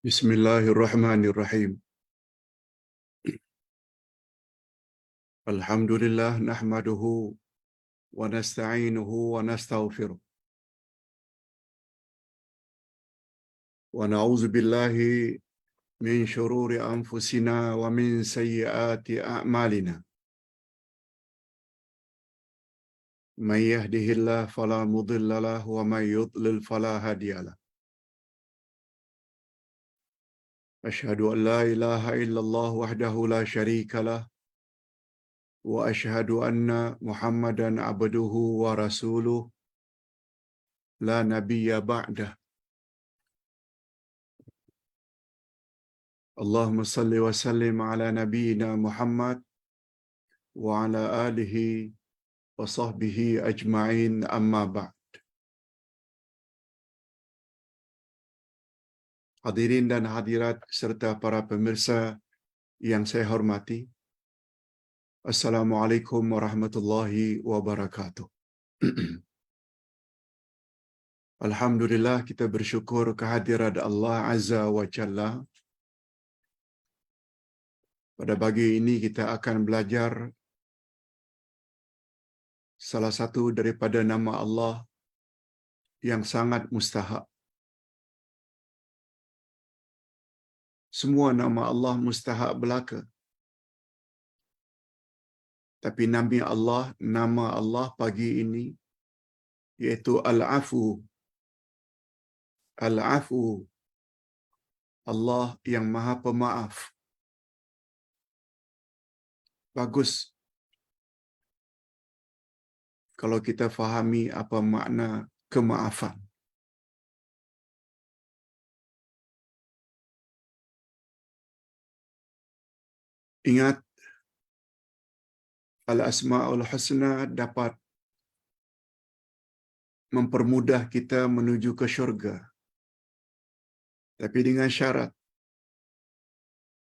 Bismillahirrahmanirrahim. Alhamdulillah nahmaduhu wa nasta'inuhu wa nastaghfiruh. Wa na'udzu billahi min shururi anfusina wa min sayyiati a'malina. May yahdihillahu fala mudilla lahu wa may yudlil fala hadiya lahu. Asyhadu an la ilaha illallah wahdahu la syarika lahu wa asyhadu anna Muhammadan abduhu wa rasuluh la nabiyya ba'dah. Allahumma salli wa sallim ala nabiyyina Muhammad wa ala alihi wa sahbihi ajma'in amma ba'd. Hadirin dan hadirat serta para pemirsa yang saya hormati, Assalamualaikum warahmatullahi wabarakatuh. Alhamdulillah, kita bersyukur kehadirat Allah Azza wa Jalla. Pada pagi ini kita akan belajar salah satu daripada nama Allah yang sangat mustahak. Semua nama Allah mustahak belaka. Tapi nama Allah pagi ini iaitu Al-Afu. Al-Afu, Allah yang Maha Pemaaf. Bagus kalau kita fahami apa makna kemaafan. Ingat, Al-Asma'ul Husna dapat mempermudah kita menuju ke syurga. Tapi dengan syarat.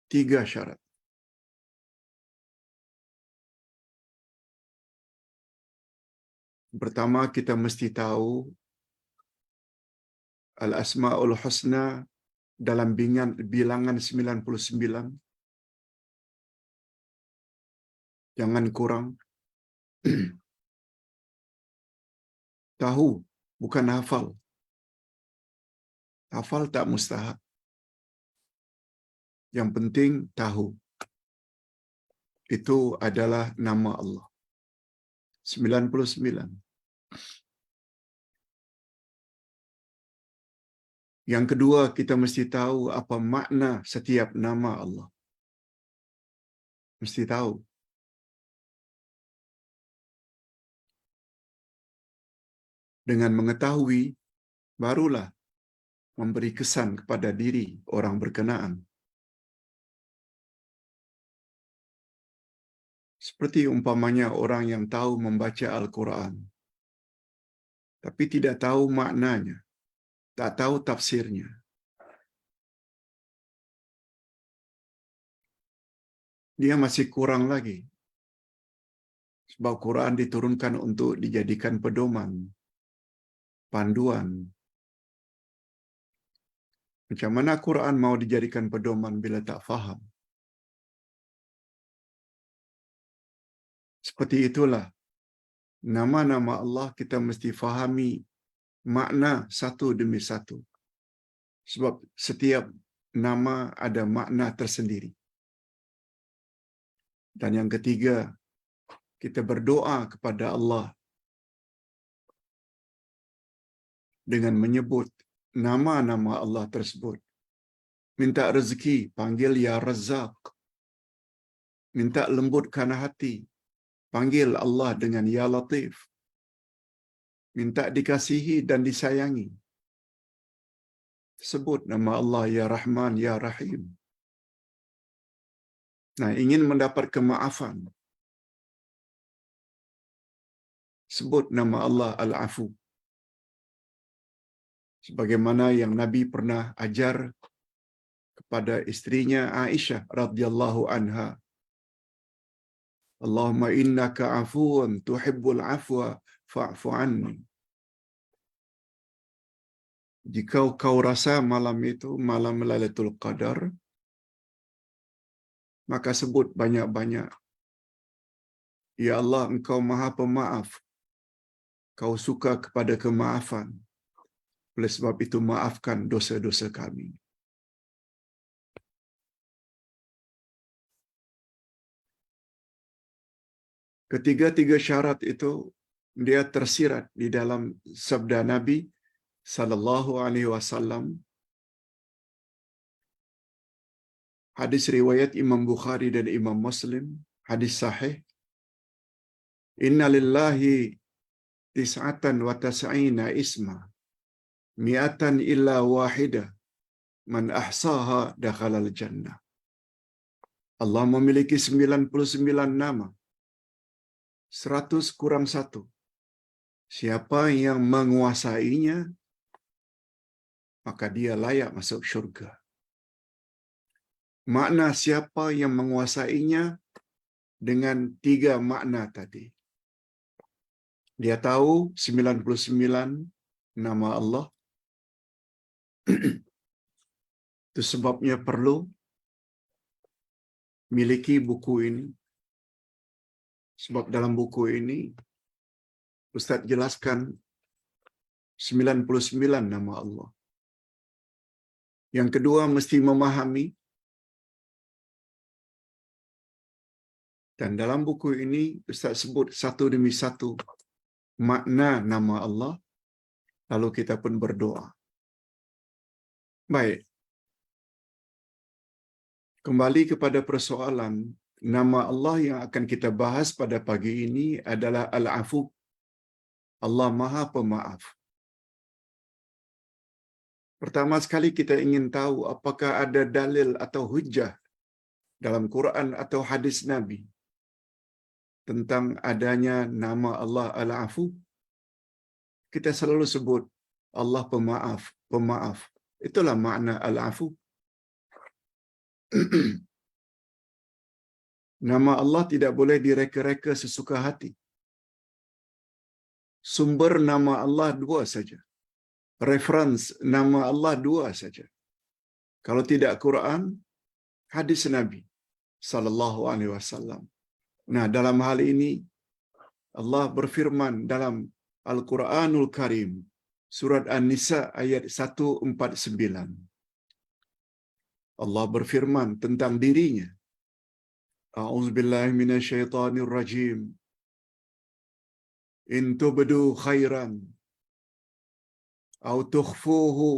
3 syarat. Pertama, kita mesti tahu Al-Asma'ul Husna dalam bilangan 99. Jangan kurang. Tahu, bukan hafal. Hafal tak mustahak. Yang penting tahu. Itu adalah nama Allah. 99. Yang kedua, kita mesti tahu apa makna setiap nama Allah. Mesti tahu. Dengan mengetahui, barulah memberi kesan kepada diri orang berkenaan. Seperti umpamanya orang yang tahu membaca Al-Quran, tapi tidak tahu maknanya, tak tahu tafsirnya. Dia masih kurang lagi. Sebab Quran diturunkan untuk dijadikan pedoman, panduan. Macam mana Quran mau dijadikan pedoman bila tak faham? Seperti itulah, nama-nama Allah kita mesti fahami makna satu demi satu. Sebab setiap nama ada makna tersendiri. Dan yang ketiga, kita berdoa kepada Allah dengan menyebut nama-nama Allah tersebut. Minta rezeki, panggil Ya Razzaq. Minta lembutkan hati, panggil Allah dengan Ya Latif. Minta dikasihi dan disayangi, sebut nama Allah Ya Rahman, Ya Rahim. Nah, ingin mendapat kemaafan, sebut nama Allah Al-Afu. Sebagaimana yang Nabi pernah ajar kepada istrinya Aisyah radhiyallahu anha. Allahumma innaka afuwun tuhibbul afwa fa'fu anni. Jika kau rasa malam itu malam Lailatul Qadar, maka sebut banyak-banyak, Ya Allah, Engkau Maha Pemaaf. Kau suka kepada kemaafan. Oleh sebab itu, maafkan dosa-dosa kami. Ketiga-tiga syarat itu dia tersirat di dalam sabda Nabi sallallahu alaihi wasallam. Hadis riwayat Imam Bukhari dan Imam Muslim, hadis sahih. Inna lillahi tis'atan wa tas'ina isma, mi'atan illa wahidah, man ahsaha dakhalal jannah. Allah memiliki 99 nama, 100 kurang 1. Siapa yang menguasainya, maka dia layak masuk syurga. Makna siapa yang menguasainya dengan 3 makna tadi. Dia tahu 99 nama Allah. Itu sebabnya perlu miliki buku ini. Sebab dalam buku ini Ustaz jelaskan 99 nama Allah. Yang kedua, mesti memahami, dan dalam buku ini Ustaz sebut satu demi satu makna nama Allah, lalu kita pun berdoa. Baik. Kembali kepada persoalan, nama Allah yang akan kita bahas pada pagi ini adalah Al-Afu. Allah Maha Pemaaf. Pertama sekali kita ingin tahu apakah ada dalil atau hujjah dalam Quran atau hadis Nabi tentang adanya nama Allah Al-Afu. Kita selalu sebut Allah Pemaaf, Pemaaf. Itulah makna Al-Afu. Nama Allah tidak boleh direka-reka sesuka hati. Sumber nama Allah 2 saja. Reference nama Allah 2 saja. Kalau tidak Quran, hadis Nabi sallallahu alaihi wasallam. Nah, dalam hal ini Allah berfirman dalam Al-Quranul Karim, surat An-Nisa ayat 149. Allah berfirman tentang dirinya. A'udzubillahi minasyaitonir rajim. In tubdu khairan aw tukhfuhu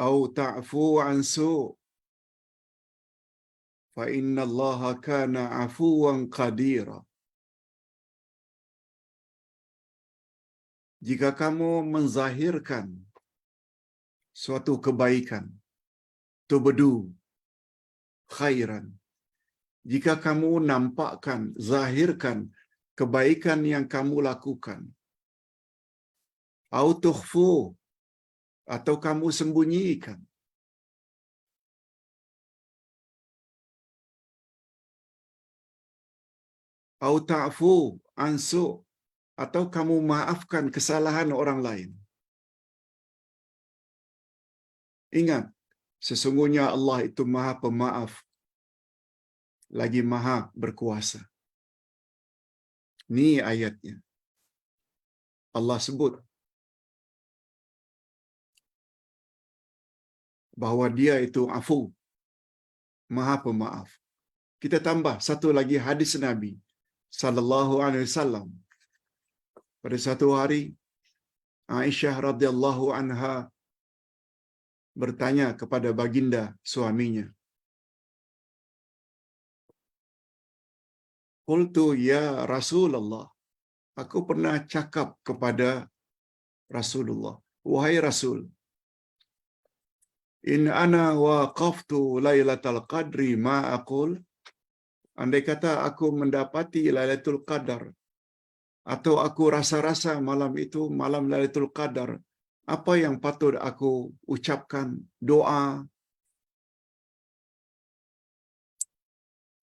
aw ta'fu an su' fa innallaha kana 'afuwan qadira. Jika kamu menzahirkan suatu kebaikan, tubdu khairan. Jika kamu nampakkan, zahirkan kebaikan yang kamu lakukan, au tukhfu, atau kamu sembunyikan, au ta'fu ansu, atau kamu maafkan kesalahan orang lain. Ingat, sesungguhnya Allah itu Maha Pemaaf, lagi Maha Berkuasa. Ini ayatnya. Allah sebut bahwa dia itu afu, Maha Pemaaf. Kita tambah satu lagi hadis Nabi sallallahu alaihi wasallam. Pada satu hari Aisyah radhiyallahu anha bertanya kepada baginda suaminya. Qultu ya Rasulullah. Aku pernah cakap kepada Rasulullah, wahai Rasul, in ana waqaftu Lailatul Qadri ma aqul. Andai kata aku mendapati Lailatul Qadar, atau aku rasa-rasa malam itu malam Lailatul Qadar, apa yang patut aku ucapkan? Doa.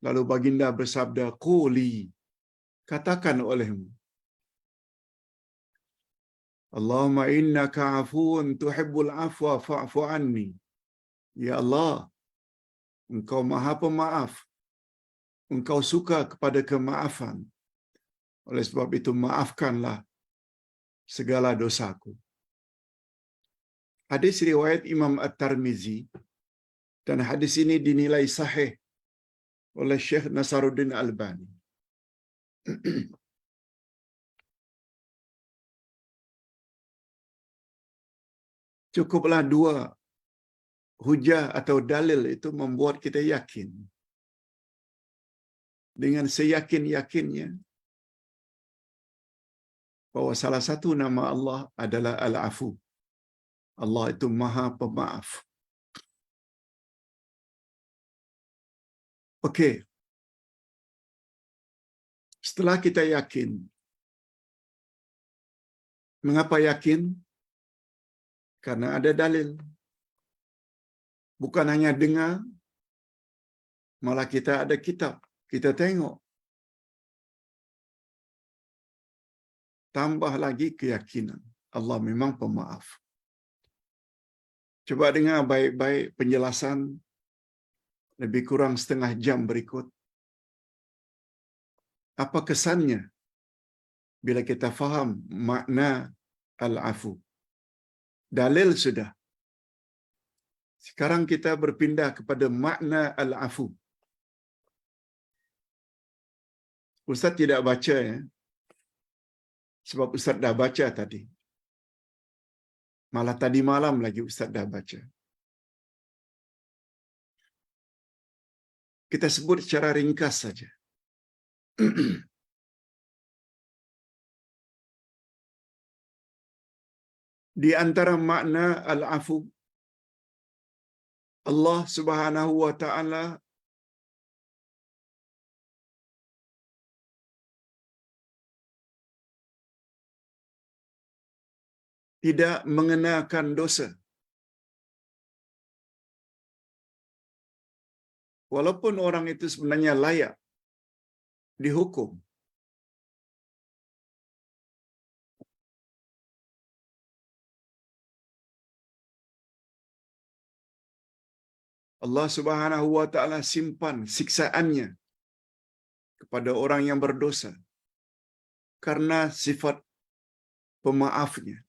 Lalu baginda bersabda, quli, katakan olehmu, Allahumma innaka afuun tuhibbul afwa fa'fu anni. Ya Allah, Engkau Maha Pemaaf. Engkau suka kepada kemaafan. Oleh sebab itu maafkanlah segala dosaku. Hadis riwayat Imam At-Tirmizi dan hadis ini dinilai sahih oleh Syekh Nasaruddin Albani. Cukuplah dua hujah atau dalil itu membuat kita yakin. Dengan seyakin-yakinnya bahwa salah satu nama Allah adalah Al-Afu. Allah itu Maha Pemaaf. Okey. Setelah kita yakin, mengapa yakin? Karena ada dalil. Bukan hanya dengar, malah kita ada kitab. Kita tengok. Tambah lagi keyakinan. Allah memang pemaaf. Coba dengar baik-baik penjelasan lebih kurang setengah jam berikut. Apa kesannya bila kita faham makna Al-Afu? Dalil sudah. Sekarang kita berpindah kepada makna Al-Afu. Ustaz tidak baca ya. Sebab Ustaz dah baca tadi. Malah tadi malam lagi Ustaz dah baca. Kita sebut secara ringkas saja. Di antara makna Al-Afu, Allah Subhanahu wa taala tidak mengenakan dosa. Walaupun orang itu sebenarnya layak dihukum. Allah Subhanahu wa taala simpan siksaannya kepada orang yang berdosa karena sifat pemaafnya.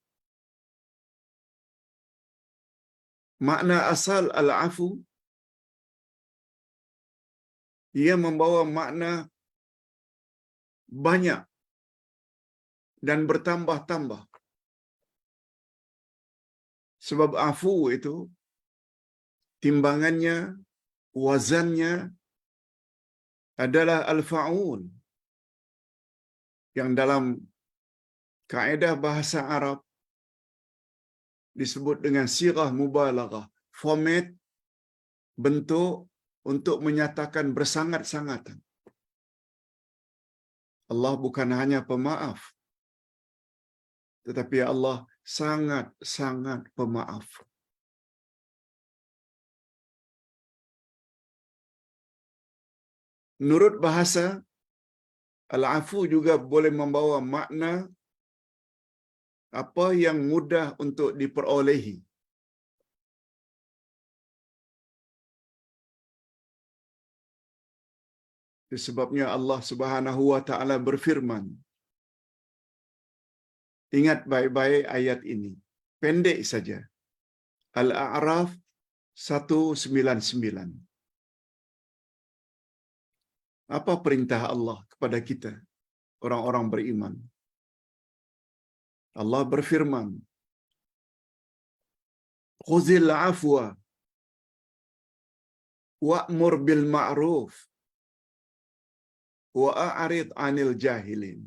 Makna asal Al-Afu, ia membawa makna banyak dan bertambah-tambah. Sebab afu itu timbangannya, wazannya adalah al-fa'ul, yang dalam kaedah bahasa Arab disebut dengan sirah mubalaghah, format bentuk untuk menyatakan bersangat-sangatan. Allah bukan hanya pemaaf, tetapi Allah sangat-sangat pemaaf. Menurut bahasa, Al-Afu juga boleh membawa makna apa yang mudah untuk diperolehi. Itu sebabnya Allah Subhanahu wa taala berfirman. Ingat baik-baik ayat ini. Pendek saja. Al-A'raf 199. Apa perintah Allah kepada kita, orang-orang beriman? Allah berfirman, "Khuzil 'afwa wa'mur bil ma'ruf wa a'rid 'anil jahilin."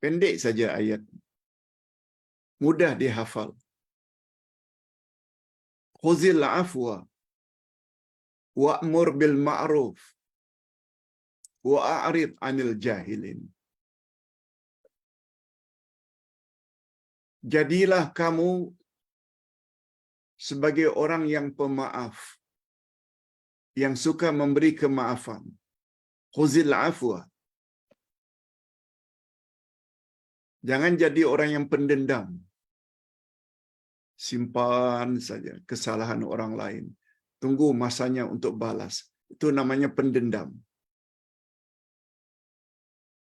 Pendek saja ayat. Mudah dihafal. Khuzil 'afwa wa'mur bil ma'ruf wa a'rid 'anil jahilin. Jadilah kamu sebagai orang yang pemaaf, yang suka memberi kemaafan. Khuzil 'afwa. Jangan jadi orang yang pendendam. Simpan saja kesalahan orang lain. Tunggu masanya untuk balas. Itu namanya pendendam.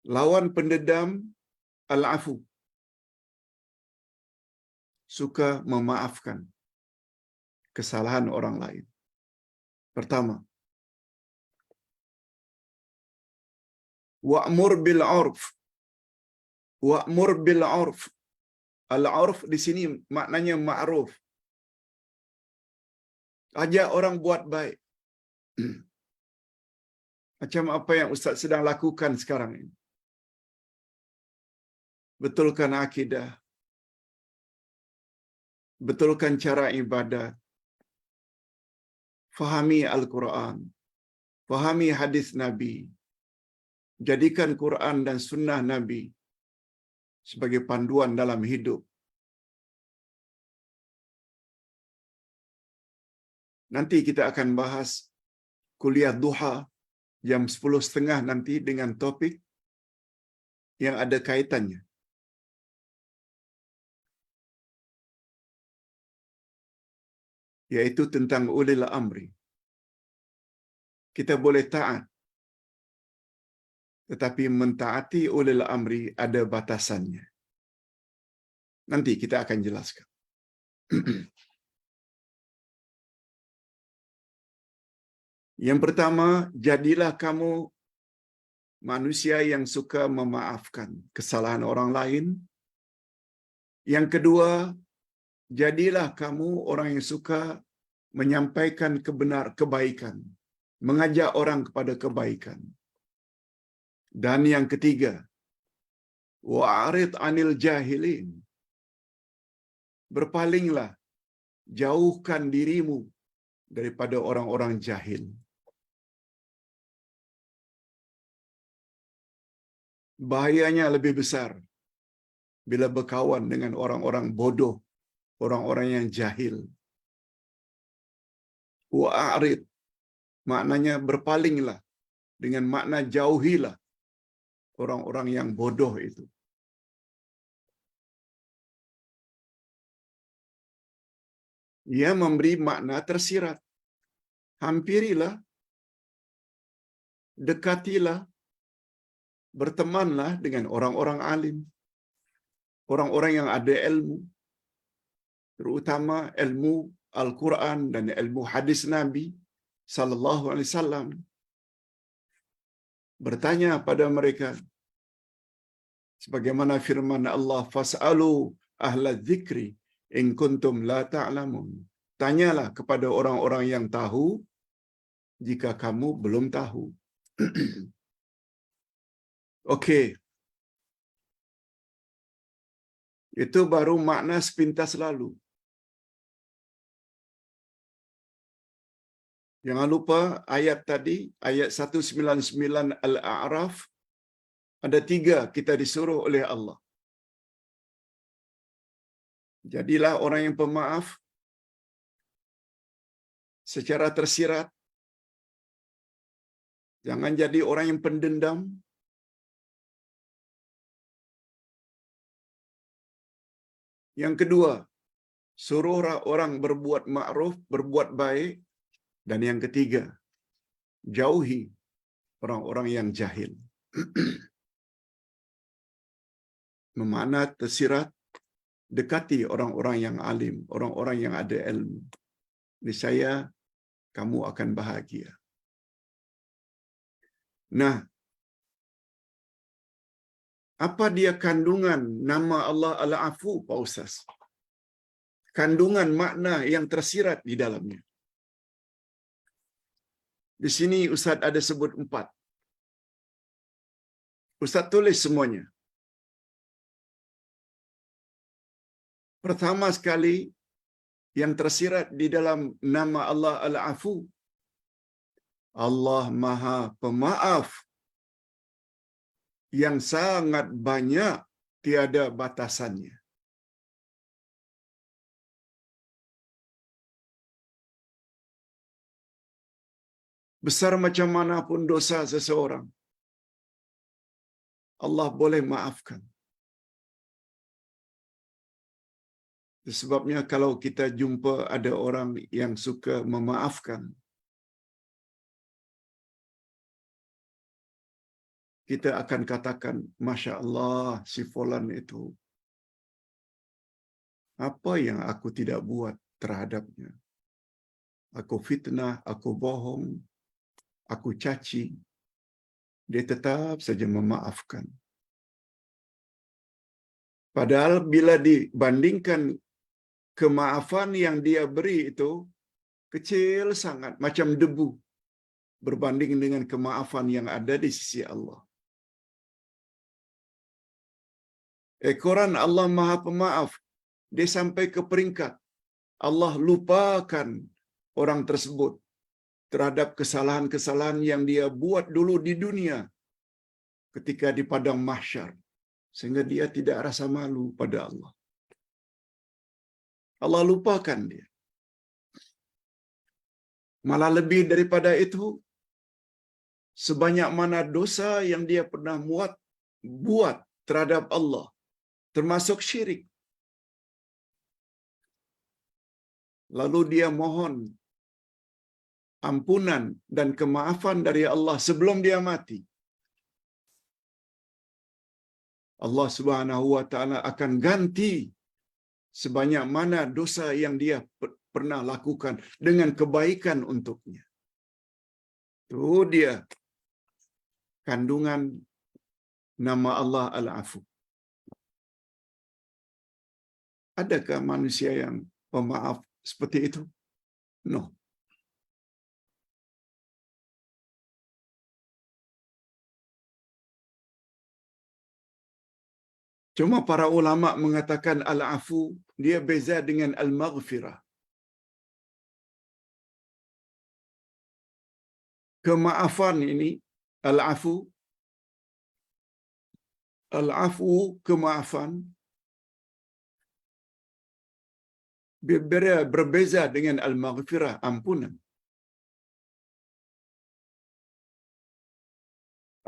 Lawan pendendam, al-afu. Suka memaafkan kesalahan orang lain. Pertama, wa'mur bil 'urf. Wa'mur bil 'urf. Al-'urf di sini maknanya ma'ruf. Ajak orang buat baik. Macam apa yang Ustaz sedang lakukan sekarang ini. Betulkan akidah. Betulkan cara ibadah. Fahami Al-Quran. Fahami hadis Nabi. Jadikan Quran dan sunnah Nabi sebagai panduan dalam hidup. Nanti kita akan bahas kuliah duha jam 10.30 nanti dengan topik yang ada kaitannya. Yaitu tentang ulil amri. Kita boleh taat. Tetapi mentaati ulil amri ada batasannya. Nanti kita akan jelaskan. Yang pertama, jadilah kamu manusia yang suka memaafkan kesalahan orang lain. Yang kedua, jadilah kamu orang yang suka menyampaikan kebaikan, mengajak orang kepada kebaikan. Dan yang ketiga, wa'arid 'anil jahilin. Berpalinglah, jauhkan dirimu daripada orang-orang jahil. Bahayanya lebih besar bila berkawan dengan orang-orang bodoh, orang-orang yang jahil. Wa'arid maknanya berpalinglah, dengan makna jauhilah orang-orang yang bodoh itu. Ia memberi makna tersirat. Hampirilah, dekatilah, bertemanlah dengan orang-orang alim, orang-orang yang ada ilmu, terutama ilmu Al-Quran dan ilmu hadis Nabi sallallahu alaihi wasallam. Bertanya pada mereka sebagaimana firman Allah, fas'alu ahla dzikri in kuntum la ta'lamun. Tanyalah kepada orang-orang yang tahu jika kamu belum tahu. Okey. Itu baru makna sepintas lalu. Jangan lupa ayat tadi, ayat 199 Al-A'raf, ada 3 kita disuruh oleh Allah. Jadilah orang yang pemaaf secara tersirat. Jangan jadi orang yang pendendam. Yang kedua, suruh orang berbuat ma'ruf, berbuat baik. Dan yang ketiga, jauhi orang-orang yang jahil. Memakna tersirat, dekati orang-orang yang alim, orang-orang yang ada ilmu. Niscaya kamu akan bahagia. Nah, apa dia kandungan nama Allah Al-Afu, Pak Ustaz? Kandungan makna yang tersirat di dalamnya. Di sini Ustaz ada sebut 4. Ustaz tulis semuanya. Pertama sekali, yang tersirat di dalam nama Allah Al-Afu, Allah Maha Pemaaf yang sangat banyak, tiada batasannya. Besar macam manapun dosa seseorang, Allah boleh maafkan. Sebabnya kalau kita jumpa ada orang yang suka memaafkan, kita akan katakan, Masya Allah, si Fulan itu, apa yang aku tidak buat terhadapnya? Aku fitnah, aku bohong, aku caci. Dia tetap saja memaafkan. Padahal bila dibandingkan kemaafan yang dia beri itu, kecil sangat, macam debu, berbanding dengan kemaafan yang ada di sisi Allah. Quran Allah Maha Pemaaf, dia sampai ke peringkat Allah lupakan orang tersebut terhadap kesalahan-kesalahan yang dia buat dulu di dunia ketika di padang mahsyar, sehingga dia tidak rasa malu pada Allah. Allah lupakan dia. Malah lebih daripada itu, sebanyak mana dosa yang dia pernah buat terhadap Allah, termasuk syirik. Lalu dia mohon ampunan dan kemaafan dari Allah sebelum dia mati. Allah Subhanahu wa taala akan ganti sebanyak mana dosa yang dia pernah lakukan dengan kebaikan untuknya. Itu dia kandungan nama Allah Al-Afu. Adakah manusia yang pemaaf seperti itu? No. Cuma para ulama mengatakan Al-Afu dia beza dengan Al-Maghfirah. Kemaafan ini Al-Afu, kemaafan berbeza dengan Al-Maghfirah, ampunan.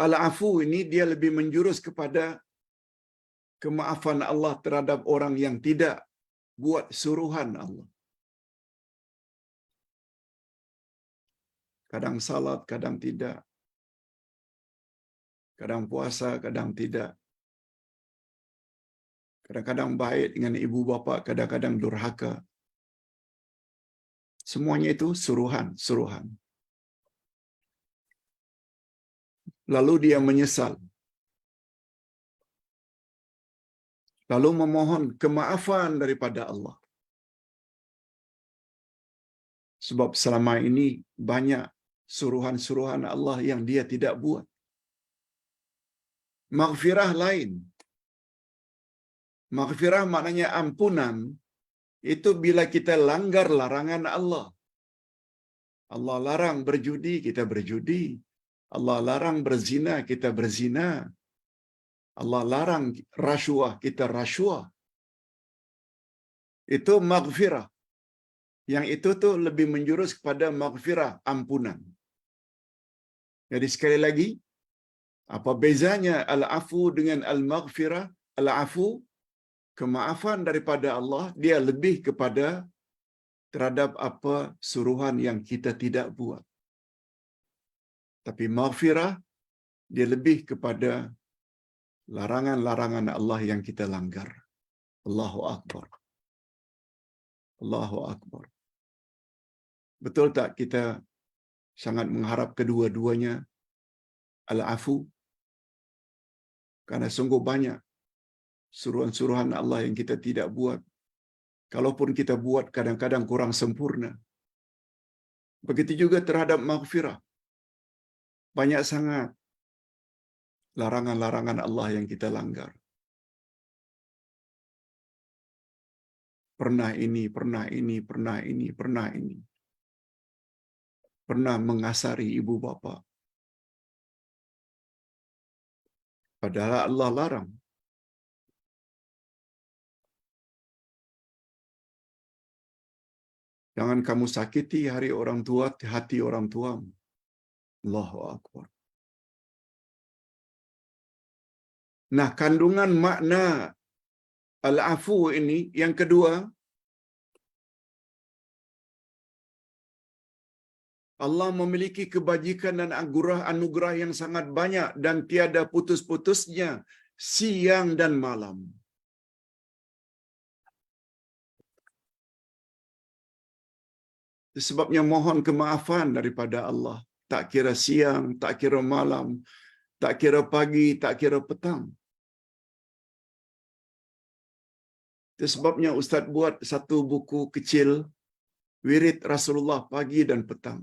Al-Afu ini dia lebih menjurus kepada kemaafan Allah terhadap orang yang tidak buat suruhan Allah. Kadang salat, kadang tidak. Kadang puasa, kadang tidak. Kadang-kadang baik dengan ibu bapa, kadang-kadang durhaka. Semuanya itu suruhan. Lalu dia menyesal. Lalu memohon kemaafan daripada Allah. Sebab selama ini banyak suruhan-suruhan Allah yang dia tidak buat. Maghfirah lain. Maghfirah maknanya ampunan. Itu bila kita langgar larangan Allah. Allah larang berjudi, kita berjudi. Allah larang berzina, kita berzina. Allah larang rasuah, kita rasuah. Itu maghfirah. Yang itu tuh lebih menjurus kepada maghfirah, ampunan. Jadi sekali lagi, apa bezanya al-afu dengan al-maghfirah? Al-afu, kemaafan daripada Allah, dia lebih kepada terhadap apa suruhan yang kita tidak buat. Tapi maghfirah, dia lebih kepada larangan-larangan Allah yang kita langgar. Allahu Akbar. Allahu Akbar. Betul tak kita sangat mengharap kedua-duanya al-afu? Karena sungguh banyak suruhan-suruhan Allah yang kita tidak buat. Kalaupun kita buat, kadang-kadang kurang sempurna. Begitu juga terhadap maghfirah. Banyak sangat larangan-larangan Allah yang kita langgar. Pernah ini, pernah ini, pernah ini, pernah ini. Pernah mengasari ibu bapa. Padahal Allah larang. Jangan kamu sakiti hati orang tuamu. Allahu Akbar. Nah, kandungan makna al-afu ini yang kedua, Allah memiliki kebajikan dan anugerah yang sangat banyak dan tiada putus-putusnya siang dan malam. Sebabnya mohon kemaafan daripada Allah. Tak kira siang, tak kira malam, tak kira pagi, tak kira petang. Itu sebabnya Ustaz buat satu buku kecil, Wirid Rasulullah pagi dan petang.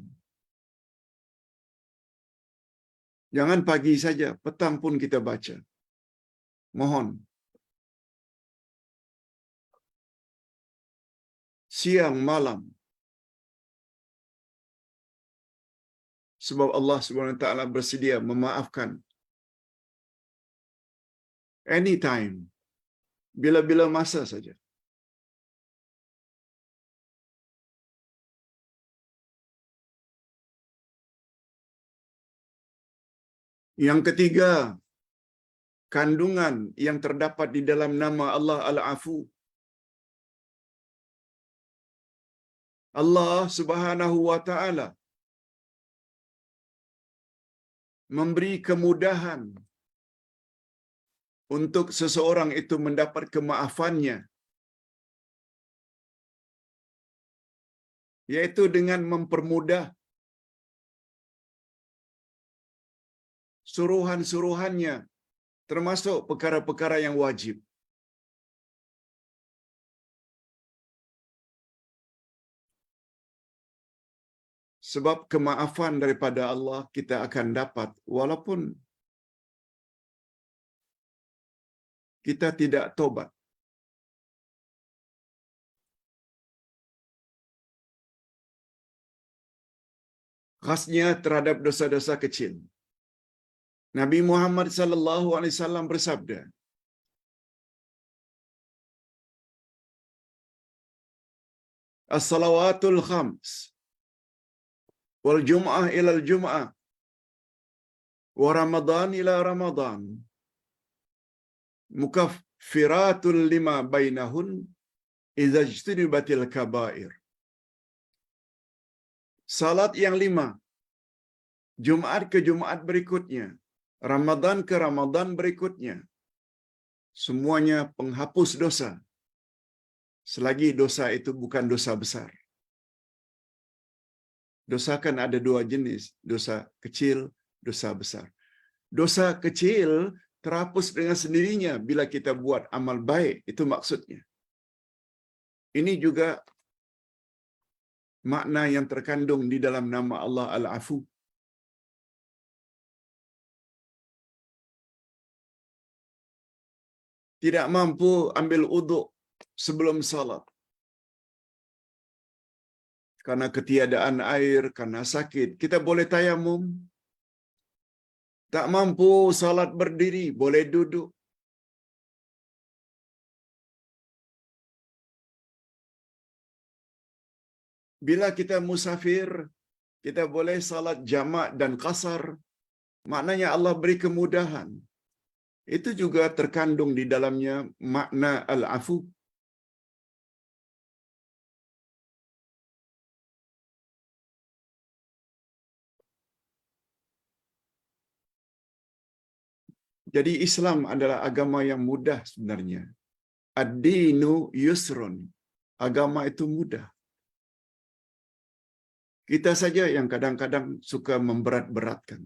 Jangan pagi saja, petang pun kita baca. Mohon. Siang, malam. Sebab Allah SWT bersedia memaafkan. Anytime. Bila-bila masa saja. Yang ketiga, kandungan yang terdapat di dalam nama Allah Al-Afu. Allah Subhanahu wa taala memberi kemudahan untuk seseorang itu mendapat kemaafannya, yaitu dengan mempermudah suruhan-suruhannya, termasuk perkara-perkara yang wajib. Sebab kemaafan daripada Allah kita akan dapat walaupun kita tidak tobat. Khasnya terhadap dosa-dosa kecil. Nabi Muhammad sallallahu alaihi wasallam bersabda, "As-salawatul khams wal jum'ah ila al-jum'ah wa Ramadan ila Ramadan mukaffiratul lima bainahun idza ijtanibatil kaba'ir." Salat yang 5, Jumaat ke Jumaat berikutnya, Ramadan ke Ramadan berikutnya, semuanya penghapus dosa. Selagi dosa itu bukan dosa besar. Dosa kan ada 2 jenis, dosa kecil, dosa besar. Dosa kecil terhapus dengan sendirinya bila kita buat amal baik, itu maksudnya. Ini juga makna yang terkandung di dalam nama Allah Al-Afu. Tidak mampu ambil uduk sebelum salat, karena ketiadaan air, karena sakit, kita boleh tayamum. Tak mampu salat berdiri, boleh duduk. Bila kita musafir, kita boleh salat jamak dan qasar. Maknanya Allah beri kemudahan. Itu juga terkandung di dalamnya makna al-afu. Jadi Islam adalah agama yang mudah sebenarnya. Ad-dinu yusrun. Agama itu mudah. Kita saja yang kadang-kadang suka memberat-beratkan.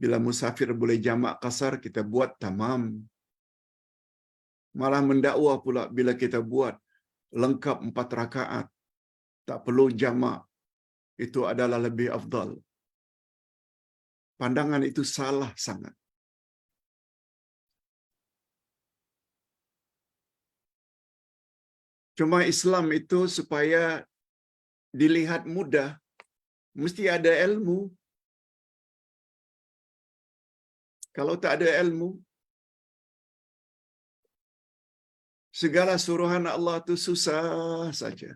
Bila musafir boleh jamak qasar, kita buat tamam. Malah mendakwa pula bila kita buat lengkap 4 rakaat, tak perlu jamak, itu adalah lebih afdal. Pandangan itu salah sangat. Cuma Islam itu supaya dilihat mudah, mesti ada ilmu. Kalau tak ada ilmu, segala suruhan Allah itu susah saja.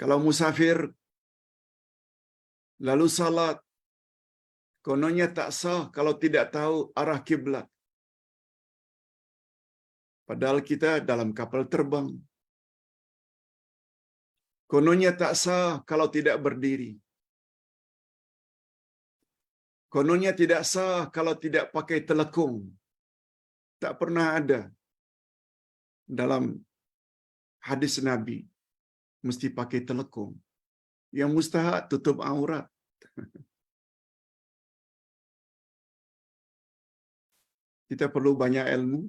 Kalau musafir, lalu salat, kononnya tak sah kalau tidak tahu arah kiblat. Padahal kita dalam kapal terbang. Kononnya tak sah kalau tidak berdiri. Kononnya tidak sah kalau tidak pakai telekung. Tak pernah ada dalam hadis Nabi mesti pakai telekung. Yang mustahak tutup aurat. Kita perlu banyak ilmu,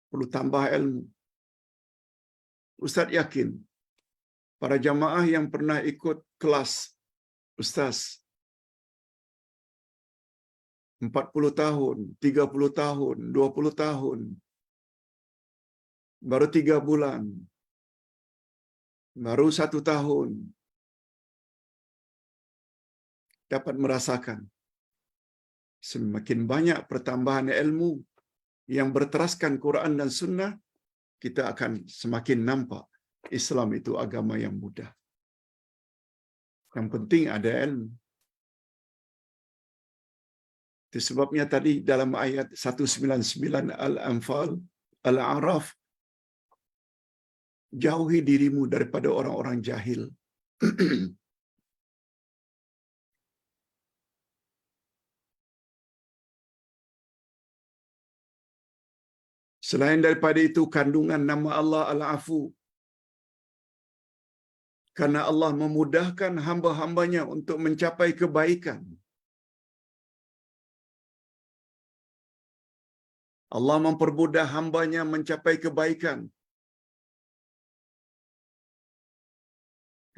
perlu tambah ilmu. Ustaz yakin para jamaah yang pernah ikut kelas Ustaz 40 tahun, 30 tahun, 20 tahun, baru 3 bulan, baru 1 tahun, dapat merasakan semakin banyak pertambahan ilmu yang berteraskan Quran dan Sunnah, kita akan semakin nampak Islam itu agama yang mudah. Yang penting ada ilmu. Itu sebabnya tadi dalam ayat 199 Al-Anfal, Al-A'raf, jauhi dirimu daripada orang-orang jahil. Selain daripada itu, kandungan nama Allah Al-Afu. Karena Allah memudahkan hamba-hambanya untuk mencapai kebaikan. Allah mempermudah hambanya mencapai kebaikan.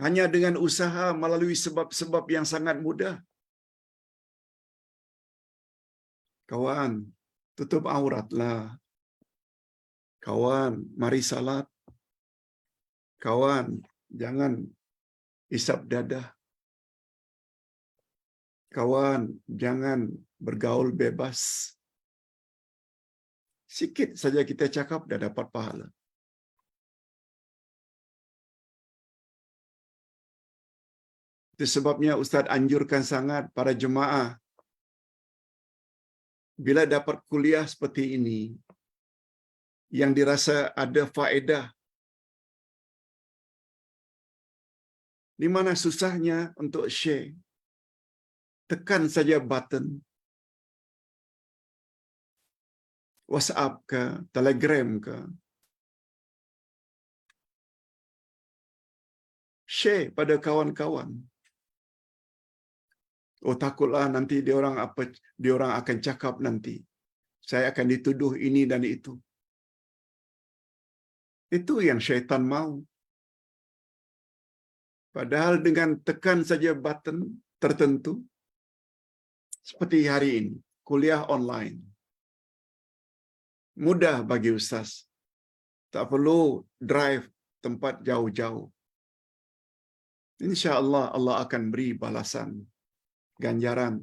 Hanya dengan usaha melalui sebab-sebab yang sangat mudah. Kawan, tutup auratlah. Kawan, mari salat. Kawan, jangan isap dadah. Kawan, jangan bergaul bebas. Sikit saja kita cakap dah dapat pahala. Itu sebabnya Ustaz anjurkan sangat para jemaah bila dapat kuliah seperti ini yang dirasa ada faedah. Di mana susahnya untuk share? Tekan saja button WhatsApp ke, Telegram ke. Share pada kawan-kawan. Oh, takutlah nanti dia orang akan cakap nanti. Saya akan dituduh ini dan itu. Itu yang syaitan mau. Padahal dengan tekan saja button tertentu, seperti hari ini, kuliah online. Mudah bagi ustaz. Tak perlu drive tempat jauh-jauh. InsyaAllah Allah akan beri balasan, ganjaran.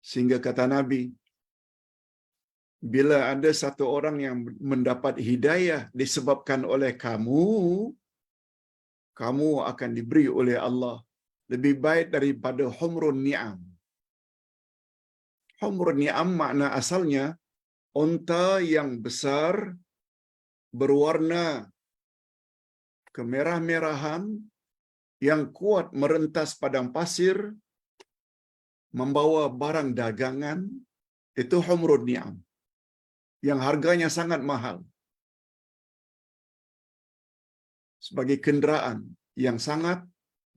Sehingga kata Nabi, bila ada satu orang yang mendapat hidayah disebabkan oleh kamu, kamu akan diberi oleh Allah lebih baik daripada humrun ni'am. Humrun ni'am makna asalnya unta yang besar berwarna kemerah-merahan yang kuat merentas padang pasir membawa barang dagangan, itu humrun ni'am yang harganya sangat mahal. Sebagai kenderaan yang sangat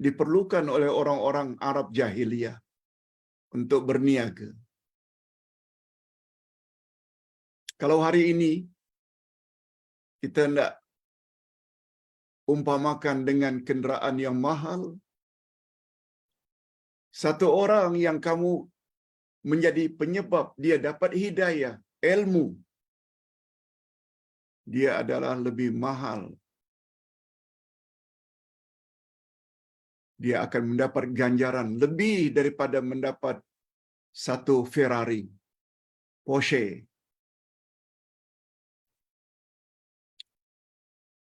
diperlukan oleh orang-orang Arab jahiliyah untuk berniaga. Kalau hari ini kita hendak umpamakan dengan kenderaan yang mahal, satu orang yang kamu menjadi penyebab dia dapat hidayah, ilmu, dia adalah lebih mahal. Dia akan mendapat ganjaran lebih daripada mendapat satu Ferrari, Porsche,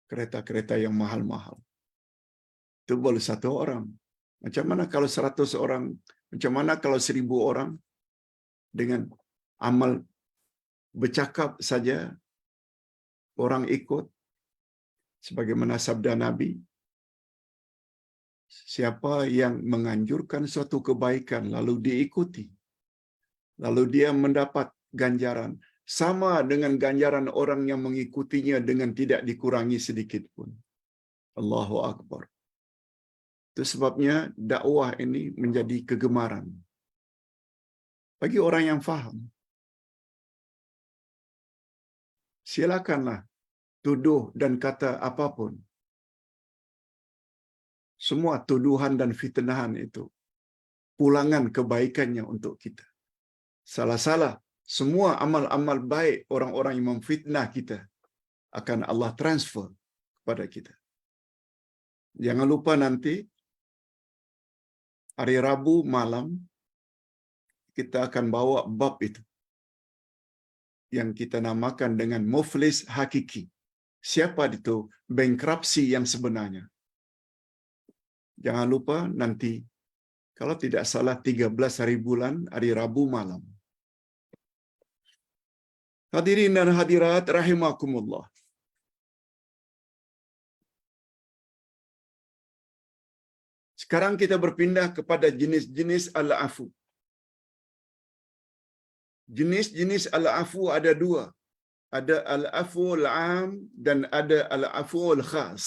kereta-kereta yang mahal-mahal. Itu boleh satu orang. Macam mana kalau 100 orang? Macam mana kalau 1000 orang? Dengan amal bercakap saja, orang ikut, sebagaimana sabda Nabi, siapa yang menganjurkan suatu kebaikan lalu diikuti, lalu dia mendapat ganjaran sama dengan ganjaran orang yang mengikutinya dengan tidak dikurangi sedikit pun. Allahu Akbar. Itu sebabnya dakwah ini menjadi kegemaran bagi orang yang faham. Silakanlah tuduh dan kata apapun. Semua tuduhan dan fitnahan itu pulangan kebaikannya untuk kita. Salah-salah semua amal-amal baik orang-orang yang memfitnah kita akan Allah transfer kepada kita. Jangan lupa nanti hari Rabu malam kita akan bawa bab itu yang kita namakan dengan muflis hakiki. Siapa itu bankruptcy yang sebenarnya? Jangan lupa nanti, kalau tidak salah 13 hari bulan, hari Rabu malam. Hadirin dan hadirat rahimakumullah. Sekarang kita berpindah kepada jenis-jenis al-afu. Jenis-jenis al-afu ada dua. Ada al-afu al-am dan ada al-afu al-khas.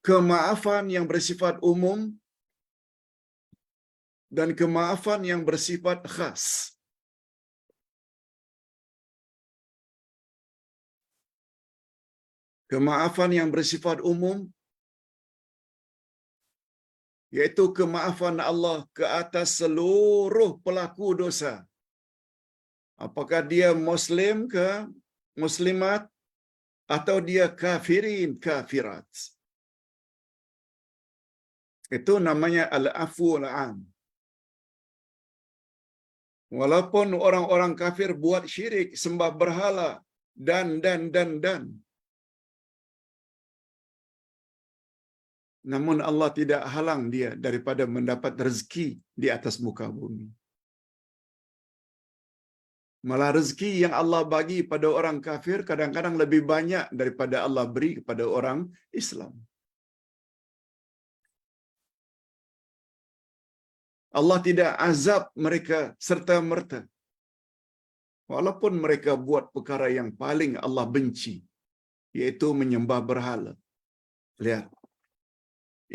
Kemaafan yang bersifat umum dan kemaafan yang bersifat khas. Kemaafan yang bersifat umum yaitu kemaafan Allah ke atas seluruh pelaku dosa. Apakah dia muslim ke muslimat atau dia kafirin kafirat. Itu namanya al-afu al-am. Walaupun orang-orang kafir buat syirik, sembah berhala dan namun Allah tidak halang dia daripada mendapat rezeki di atas muka bumi. Malah rezeki yang Allah bagi pada orang kafir kadang-kadang lebih banyak daripada Allah beri kepada orang Islam. Allah tidak azab mereka serta-merta. Walaupun mereka buat perkara yang paling Allah benci, yaitu menyembah berhala. Lihat.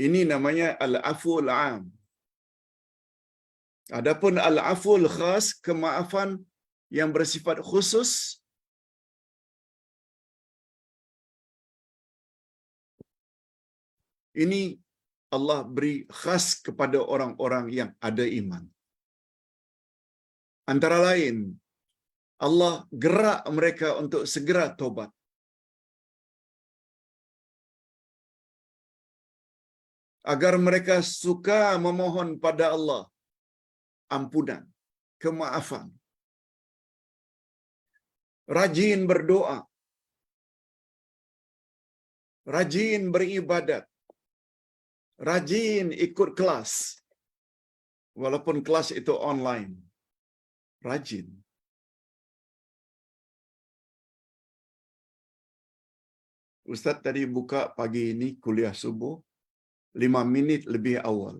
Ini namanya al-afu al-am. Adapun al-afu al-khas, kemaafan yang bersifat khusus, ini Allah beri khas kepada orang-orang yang ada iman. Antara lain, Allah gerak mereka untuk segera tobat. Agar mereka suka memohon pada Allah ampunan, kemaafan. Rajin berdoa. Rajin beribadat. Rajin ikut kelas. Walaupun kelas itu online. Rajin. Ustaz tadi buka pagi ini kuliah subuh 5 minit lebih awal.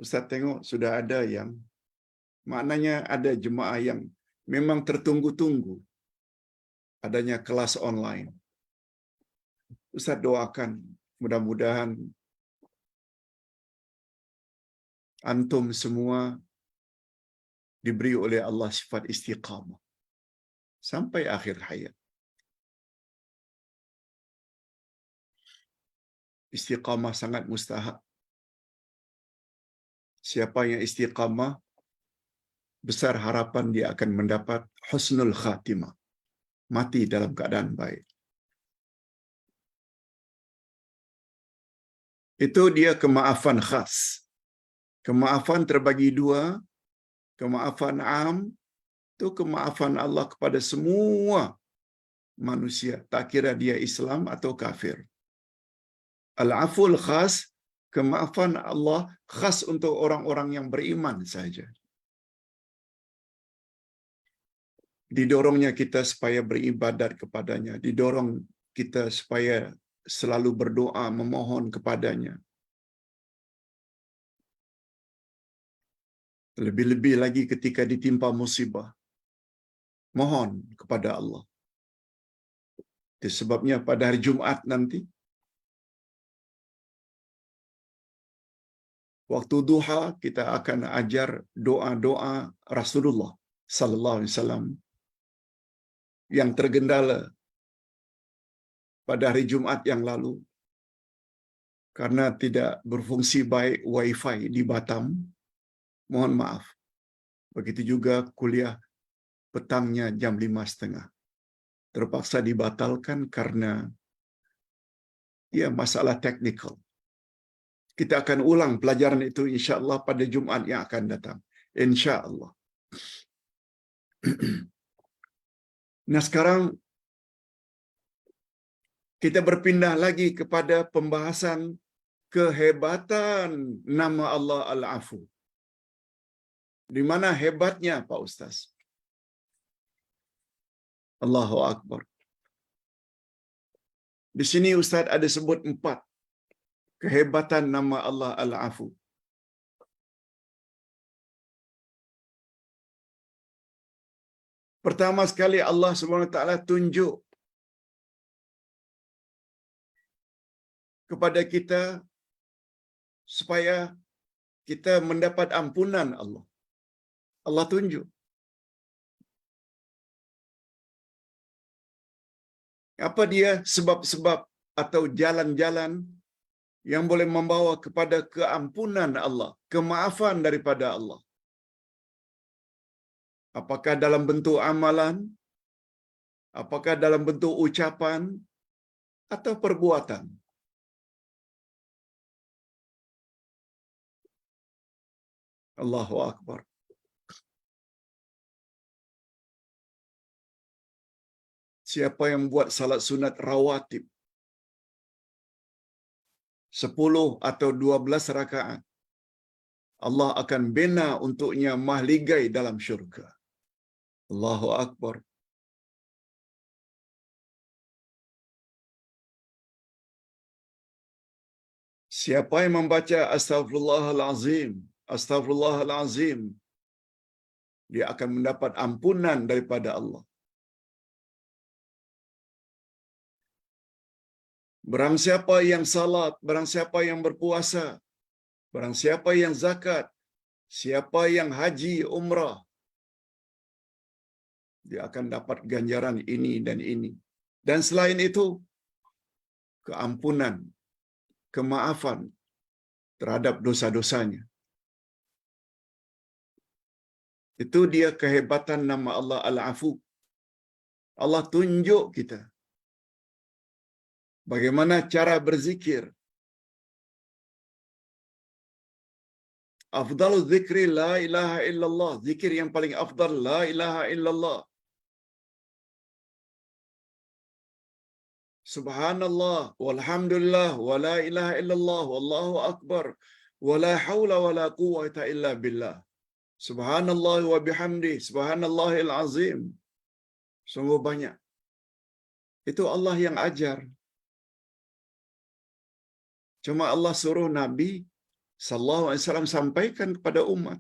Ustaz tengok sudah ada yang maknanya ada jemaah yang memang tertunggu-tunggu adanya kelas online. Ustaz doakan mudah-mudahan antum semua diberi oleh Allah sifat istiqamah sampai akhir hayat. Istiqamah sangat mustahak. Siapa yang istiqamah, besar harapan dia akan mendapat husnul khatimah. Mati dalam keadaan baik. Itu dia kemaafan khas. Kemaafan terbagi dua. Kemaafan am, itu kemaafan Allah kepada semua manusia. Tak kira dia Islam atau kafir. Al-aful khas, kemaafan Allah khas untuk orang-orang yang beriman saja. didorongnya kita supaya beribadat kepadanya, didorong kita supaya selalu berdoa memohon kepadanya. Lebih-lebih lagi ketika ditimpa musibah, mohon kepada Allah. Itu sebabnya pada hari Jumaat nanti, waktu duha, kita akan ajar doa-doa Rasulullah sallallahu alaihi wasallam yang tergendala pada hari Jumaat yang lalu karena tidak berfungsi baik wifi di Batam. Mohon maaf. Begitu juga kuliah petangnya jam 5.30. Terpaksa dibatalkan karena ya masalah teknikal. Kita akan ulang pelajaran itu insya-Allah pada Jumaat yang akan datang. Insya-Allah. Nah, sekarang kita berpindah lagi kepada pembahasan kehebatan nama Allah Al-Afu. Di mana hebatnya Pak Ustaz? Allahu Akbar. Di sini Ustaz ada sebut 4 kehebatan nama Allah Al-Afu. Pertama sekali Allah Subhanahu Wa Taala tunjuk kepada kita supaya kita mendapat ampunan Allah. Allah tunjuk. Apa dia sebab-sebab atau jalan-jalan yang boleh membawa kepada keampunan Allah, kemaafan daripada Allah? Apakah dalam bentuk amalan? Apakah dalam bentuk ucapan atau perbuatan? Allahu Akbar. Siapa yang buat salat sunat rawatib 10 atau 12 rakaat, Allah akan bina untuknya mahligai dalam syurga. Allahu Akbar. Siapa yang membaca Astaghfirullahalazim, Astaghfirullahalazim, dia akan mendapat ampunan daripada Allah. Barang siapa yang salat, barang siapa yang berpuasa, barang siapa yang zakat, siapa yang haji umrah, dia akan dapat ganjaran ini dan ini. Dan selain itu, keampunan, kemaafan terhadap dosa-dosanya. Itu dia kehebatan nama Allah Al-Afu. Allah tunjuk kita bagaimana cara berzikir. Afdalul zikri la ilaha illallah. Zikir yang paling afdal la ilaha illallah. Subhanallah walhamdulillah wa la ilaha illallah wallahu akbar wa la haula wa la quwwata illa billah. Subhanallah wa bihamdi subhanallahil azim. Sungguh banyak. Itu Allah yang ajar. Cuma Allah suruh Nabi sallallahu alaihi wasallam sampaikan kepada umat.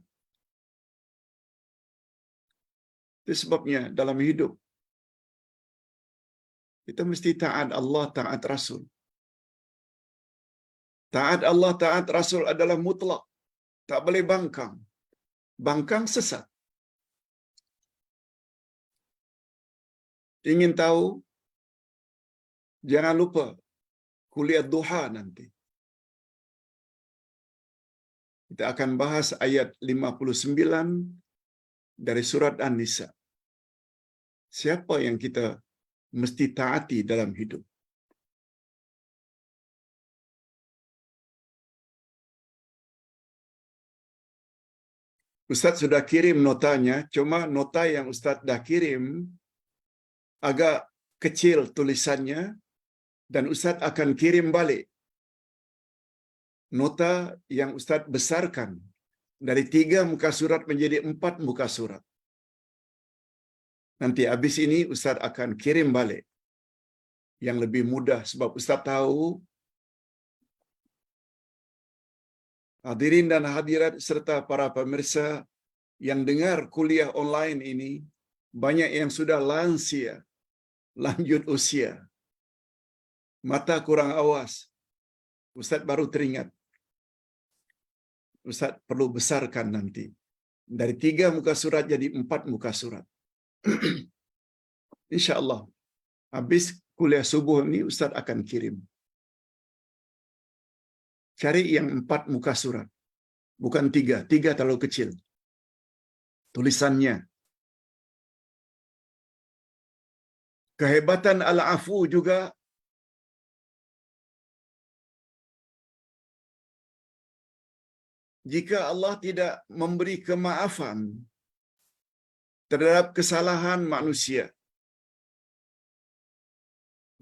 Itu sebabnya dalam hidup kita mesti taat Allah, taat Rasul. Taat Allah, taat Rasul adalah mutlak. Tak boleh bangkang. Bangkang sesat. Ingin tahu? Jangan lupa kuliah duha nanti. Kita akan bahas ayat 59 dari surat An-Nisa. Siapa yang kita mesti taati dalam hidup? Ustaz sudah kirim notanya, cuma nota yang Ustaz dah kirim agak kecil tulisannya dan Ustaz akan kirim balik nota yang Ustaz besarkan dari 3 muka surat menjadi 4 muka surat. Nanti habis ini Ustaz akan kirim balik yang lebih mudah, sebab Ustaz tahu hadirin dan hadirat serta para pemirsa yang dengar kuliah online ini banyak yang sudah lansia, lanjut usia, mata kurang awas. Ustaz baru teringat, Ustaz perlu besarkan nanti dari 3 muka surat jadi 4 muka surat. InsyaAllah habis kuliah subuh ini Ustaz akan kirim. Cari yang 4 muka surat, bukan 3. 3 terlalu kecil tulisannya. Kehebatan al-afu juga jika Allah tidak memberi kemaafan terhadap kesalahan manusia,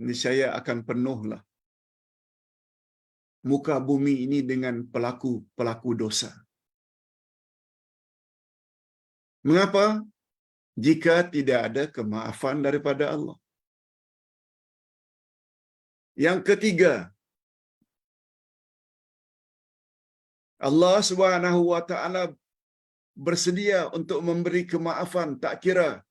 niscaya akan penuhlah muka bumi ini dengan pelaku-pelaku dosa. Mengapa? Jika tidak ada kemaafan daripada Allah. Yang ketiga, Allah Subhanahu wa taala bersedia untuk memberi kemaafan, tak kira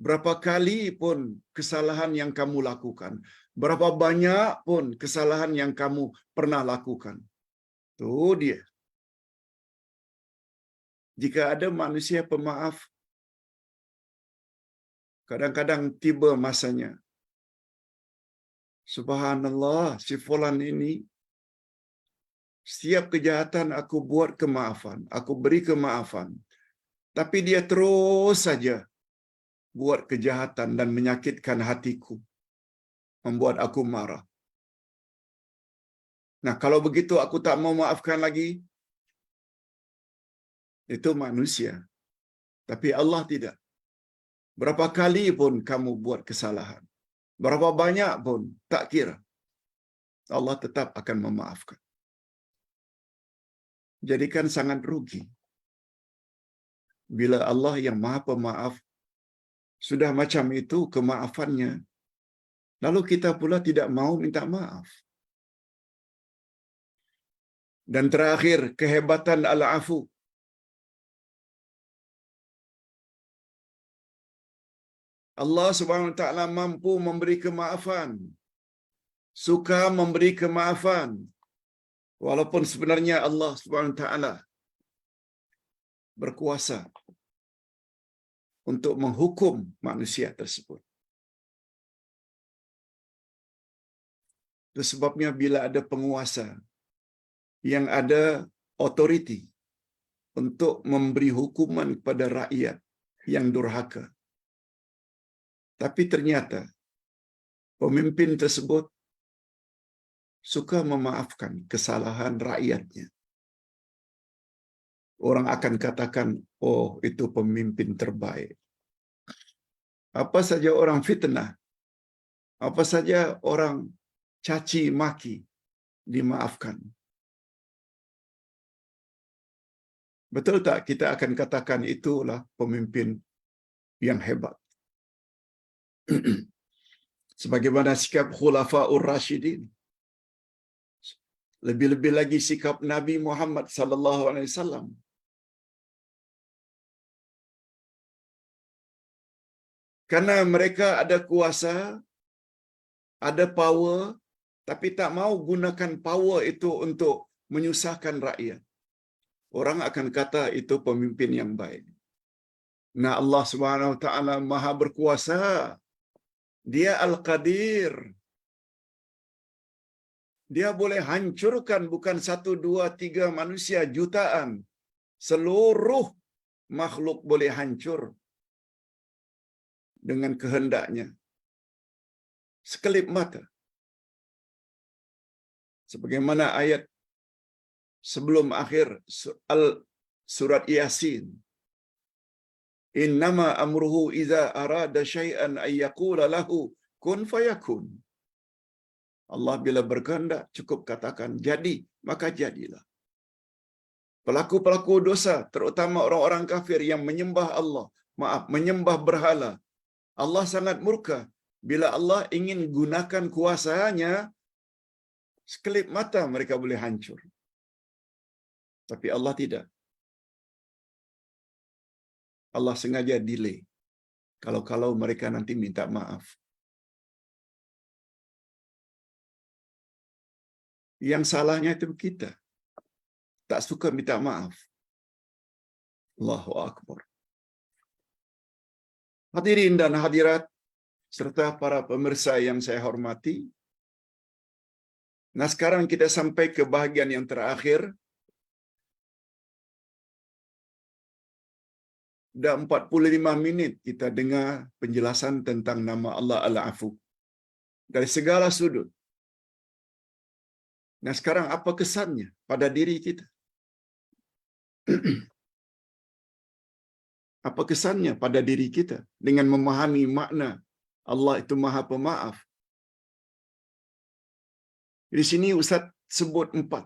berapa kali pun kesalahan yang kamu lakukan, berapa banyak pun kesalahan yang kamu pernah lakukan. Itu dia. Jika ada manusia pemaaf, kadang-kadang tiba masanya, subhanallah, si fulan ini setiap kejahatan aku buat kemaafan, aku beri kemaafan, tapi dia terus saja buat kejahatan dan menyakitkan hatiku, membuat aku marah. Nah, kalau begitu aku tak mau maafkan lagi. Itu manusia. Tapi Allah tidak. Berapa kali pun kamu buat kesalahan, berapa banyak pun, tak kira, Allah tetap akan memaafkan. Jadi kan sangat rugi bila Allah yang Maha Pemaaf sudah macam itu kemaafannya, lalu kita pula tidak mau minta maaf. Dan terakhir, kehebatan al-afu. Allah Subhanahu wa taala mampu memberi kemaafan, suka memberi kemaafan, walaupun sebenarnya Allah Subhanahu wa taala berkuasa untuk menghukum manusia tersebut. Itu sebabnya bila ada penguasa yang ada otoriti untuk memberi hukuman kepada rakyat yang durhaka, tapi ternyata pemimpin tersebut suka memaafkan kesalahan rakyatnya, orang akan katakan, oh, itu pemimpin terbaik. Apa saja orang fitnah, apa saja orang caci maki, dimaafkan. Betul tak kita akan katakan itulah pemimpin yang hebat? Sebagaimana sikap Khulafaur Rasyidin. Lebih-lebih lagi sikap Nabi Muhammad sallallahu alaihi wasallam. Karena mereka ada kuasa, ada power, tapi tak mau gunakan power itu untuk menyusahkan rakyat. Orang akan kata itu pemimpin yang baik. Nah, Allah Subhanahu wa taala Maha berkuasa. Dia Al-Qadir. Dia boleh hancurkan bukan 1, 2, 3 manusia, jutaan. Seluruh makhluk boleh hancur dengan kehendaknya. Sekelip mata. Sebagaimana ayat sebelum akhir surat Yasin. Innama amruhu iza arada syai'an ay yaqula lahu kun fayakun. Allah bila berkehendak cukup katakan jadi, maka jadilah. Pelaku-pelaku dosa, terutama orang-orang kafir yang menyembah Allah, menyembah berhala, Allah sangat murka bila Allah ingin gunakan kuasanya, sekelip mata mereka boleh hancur. Tapi Allah tidak. Allah sengaja delay. Kalau mereka nanti minta maaf. Yang salahnya itu kita. Tak suka minta maaf. Allahu Akbar. Hadirin dan hadirat, serta para pemirsa yang saya hormati. Nah, sekarang kita sampai ke bahagian yang terakhir. Dah 45 minit kita dengar penjelasan tentang nama Allah Al-Afu. Dari segala sudut. Nah, sekarang apa kesannya pada diri kita? Apa kesannya pada diri kita dengan memahami makna Allah itu Maha Pemaaf? Di sini Ustaz sebut 4.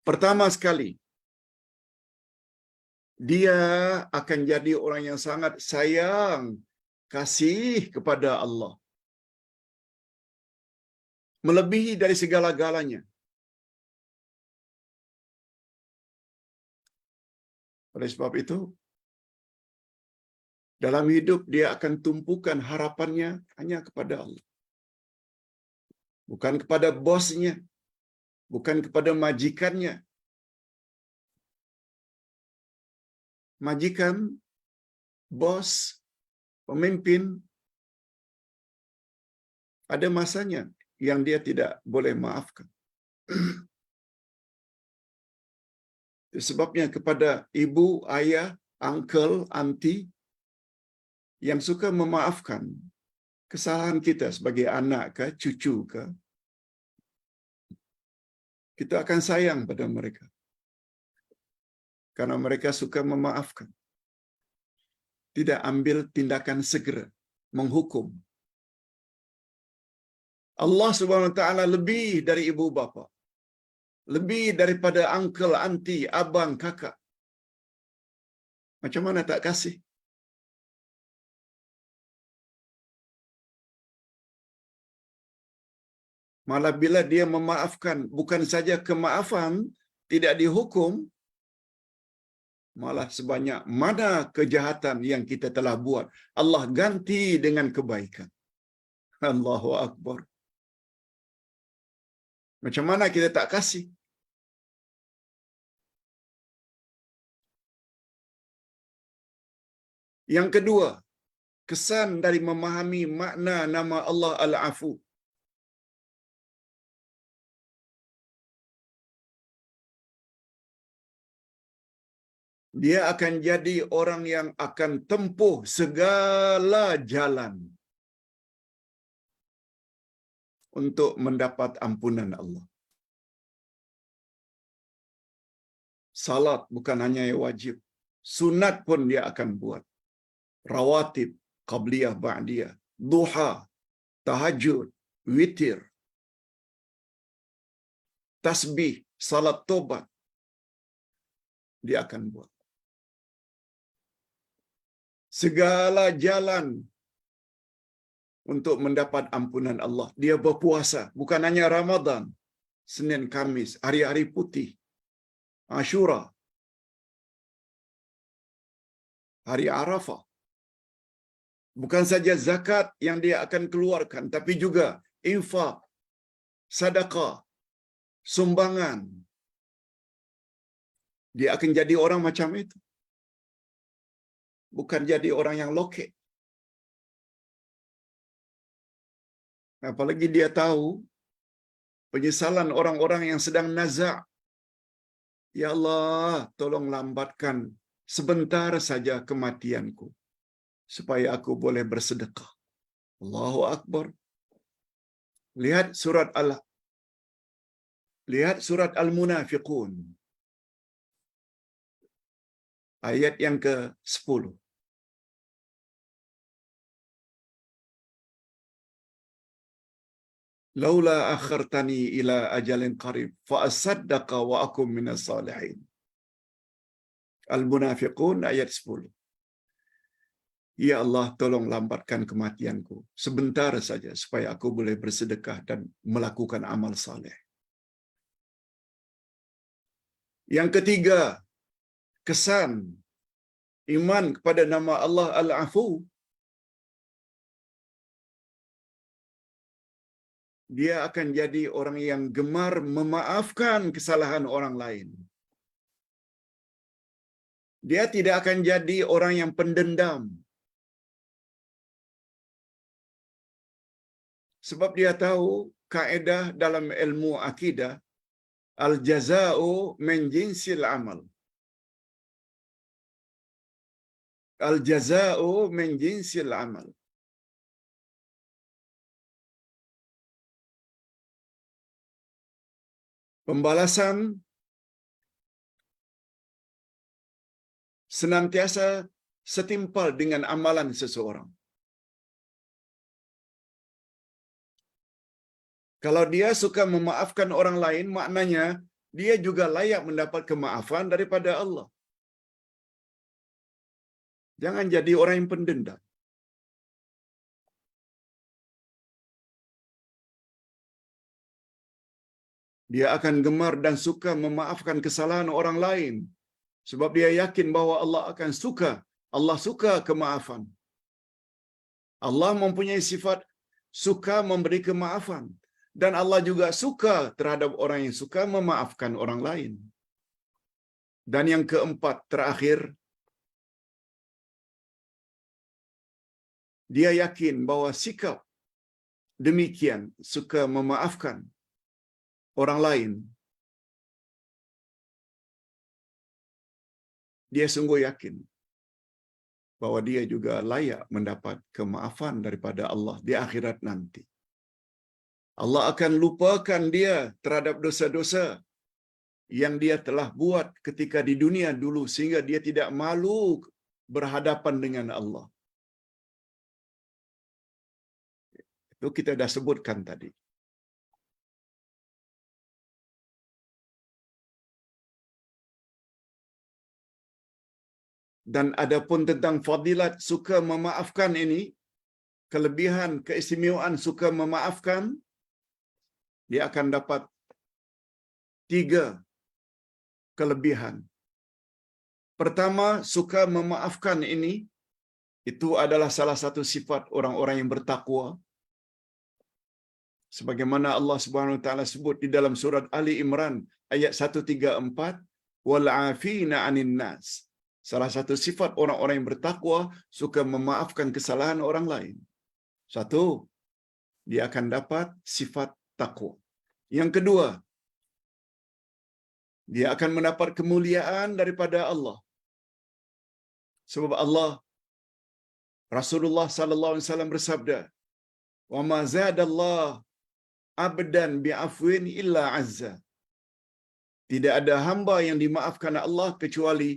Pertama sekali, dia akan jadi orang yang sangat sayang, kasih kepada Allah. Melebihi dari segala-galanya. Oleh sebab itu, dalam hidup dia akan tumpukan harapannya hanya kepada Allah. Bukan kepada bosnya, bukan kepada majikannya. Majikan, bos, pemimpin, ada masanya yang dia tidak boleh maafkan. Sebabnya kepada ibu, ayah, uncle, auntie yang suka memaafkan kesalahan kita sebagai anak ke, cucu ke, kita akan sayang pada mereka. Karena mereka suka memaafkan. Tidak ambil tindakan segera, menghukum. Allah Subhanahu Wa Taala lebih dari ibu bapa. Lebih daripada uncle, auntie, abang, kakak. Macam mana tak kasih? Malah bila dia memaafkan, bukan saja kemaafan, tidak dihukum, malah sebanyak mana kejahatan yang kita telah buat, Allah ganti dengan kebaikan. Allahu Akbar. Macam mana kita tak kasih? Yang kedua, kesan dari memahami makna nama Allah Al-Afu. Dia akan jadi orang yang akan tempuh segala jalan untuk mendapat ampunan Allah. Salat bukan hanya yang wajib, sunat pun dia akan buat. Rawatib, qabliyah, ba'diyah, duha, tahajud, witir, tasbih, salat tobat, dia akan buat. Segala jalan untuk mendapat ampunan Allah. Dia berpuasa, bukan hanya Ramadan, Senin, Kamis, hari-hari putih, Ashura, hari Arafah. Bukan saja zakat yang dia akan keluarkan, tapi juga infak, sedekah, sumbangan. Dia akan jadi orang macam itu. Bukan jadi orang yang lokek. Apalagi dia tahu penyesalan orang-orang yang sedang nazak. Ya Allah, tolong lambatkan sebentar saja kematianku, supaya aku boleh bersedekah. Allahu Akbar. Lihat surat Al-Munafiqun. Ayat yang ke-10. Laula akhartani ila ajalin qarib fa asaddaqa wa akum minas salihin. Al-Munafiqun ayat 10. Ya Allah, tolong lambatkan kematianku sebentar saja supaya aku boleh bersedekah dan melakukan amal saleh. Yang ketiga, kesan iman kepada nama Allah Al-Afu. Dia akan jadi orang yang gemar memaafkan kesalahan orang lain. Dia tidak akan jadi orang yang pendendam. Sebab dia tahu kaedah dalam ilmu akidah, al-jaza'u min jinsil amal. Al-jaza'u min jinsil amal. Pembalasan senantiasa setimpal dengan amalan seseorang. Kalau dia suka memaafkan orang lain, maknanya dia juga layak mendapat kemaafan daripada Allah. Jangan jadi orang yang pendendam. Dia akan gemar dan suka memaafkan kesalahan orang lain. Sebab dia yakin bahwa Allah akan suka. Allah suka kemaafan. Allah mempunyai sifat suka memberi kemaafan. Dan Allah juga suka terhadap orang yang suka memaafkan orang lain. Dan yang keempat, terakhir, dia yakin bahwa sikap demikian, suka memaafkan orang lain, dia sungguh yakin bahwa dia juga layak mendapat kemaafan daripada Allah di akhirat nanti. Allah akan lupakan dia terhadap dosa-dosa yang dia telah buat ketika di dunia dulu sehingga dia tidak malu berhadapan dengan Allah. Itu kita dah sebutkan tadi. Dan adapun tentang fadilat suka memaafkan ini, kelebihan, keistimewaan suka memaafkan, dia akan dapat 3 kelebihan. Pertama, suka memaafkan ini, itu adalah salah satu sifat orang-orang yang bertakwa. Sebagaimana Allah Subhanahu wa taala sebut di dalam surat Ali Imran ayat 134, wal 'afina 'anil nas. Salah satu sifat orang-orang yang bertakwa suka memaafkan kesalahan orang lain. Satu, dia akan dapat sifat takwa. Yang kedua, dia akan mendapat kemuliaan daripada Allah. Sebab Allah, Rasulullah sallallahu alaihi wasallam bersabda, "Wa ma zadallah abdan bi'afwin illa azza." Tidak ada hamba yang dimaafkan Allah kecuali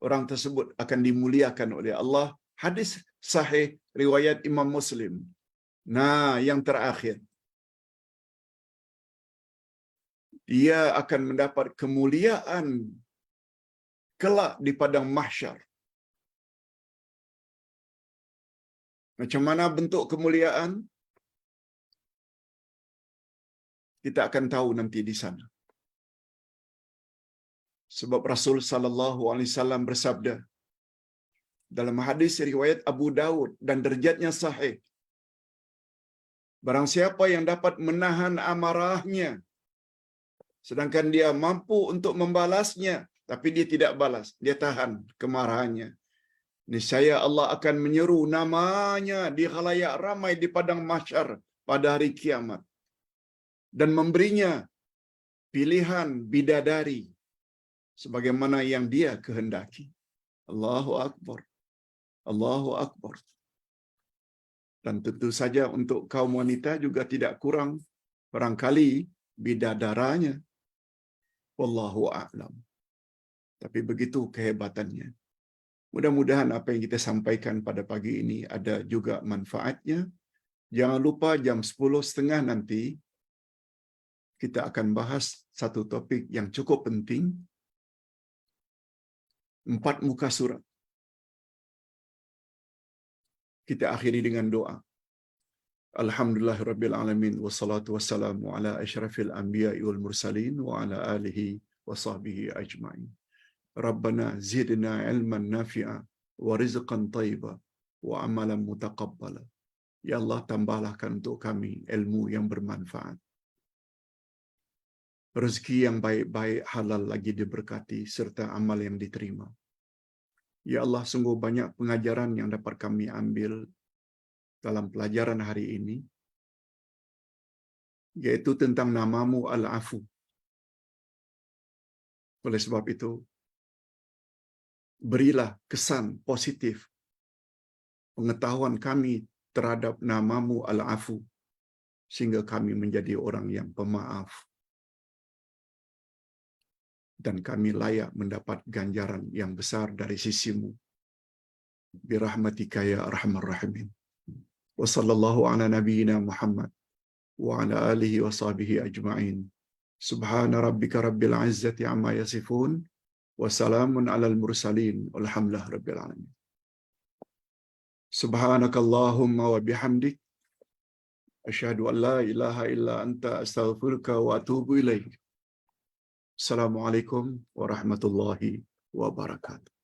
orang tersebut akan dimuliakan oleh Allah. Hadis sahih riwayat Imam Muslim. Nah, yang terakhir, dia akan mendapat kemuliaan kelak di padang mahsyar. Macam mana bentuk kemuliaan? Kita akan tahu nanti di sana. Sebab Rasul sallallahu alaihi wasallam bersabda dalam hadis riwayat Abu Daud dan derajatnya sahih, barang siapa yang dapat menahan amarahnya sedangkan dia mampu untuk membalasnya tapi dia tidak balas, dia tahan kemarahannya, niscaya Allah akan menyeru namanya di khalayak ramai di padang mahsyar pada hari kiamat dan memberinya pilihan bidadari sebagaimana yang dia kehendaki. Allahu Akbar. Allahu Akbar. Dan tentu saja untuk kaum wanita juga tidak kurang barangkali bidadaranya. Wallahu a'lam. Tapi begitu kehebatannya. Mudah-mudahan apa yang kita sampaikan pada pagi ini ada juga manfaatnya. Jangan lupa jam 10.30 nanti kita akan bahas satu topik yang cukup penting. 4 muka surat. Kita akhiri dengan doa. Alhamdulillahirabbil alamin wassalatu wassalamu ala asyrafil anbiya'i wal mursalin wa ala alihi wa sahbihi ajma'in. Rabbana zidna ilman nafi'a wa rizqan thayyiba wa amalan mutaqabbala. Ya Allah, tambahkan untuk kami ilmu yang bermanfaat, rezeki yang baik-baik halal lagi diberkati, serta amal yang diterima. Ya Allah, sungguh banyak pengajaran yang dapat kami ambil dalam pelajaran hari ini, yaitu tentang namamu Al-Afu. Oleh sebab itu, berilah kesan positif pengetahuan kami terhadap namamu Al-Afu, sehingga kami menjadi orang yang pemaaf, dan kami layak mendapat ganjaran yang besar dari sisimu. Birahmatika ya arhamar rahimin. Wa sallallahu ala nabiyyina Muhammad wa ala alihi wa sahbihi ajma'in. Subhana rabbika rabbil izzati amma yasifun wa salamun alal mursalin walhamdulillahi rabbil alamin. Subhanakallahumma wa bihamdik asyhadu an la ilaha illa anta astaghfiruka wa atubu ilaik. Assalamualaikum warahmatullahi wabarakatuh.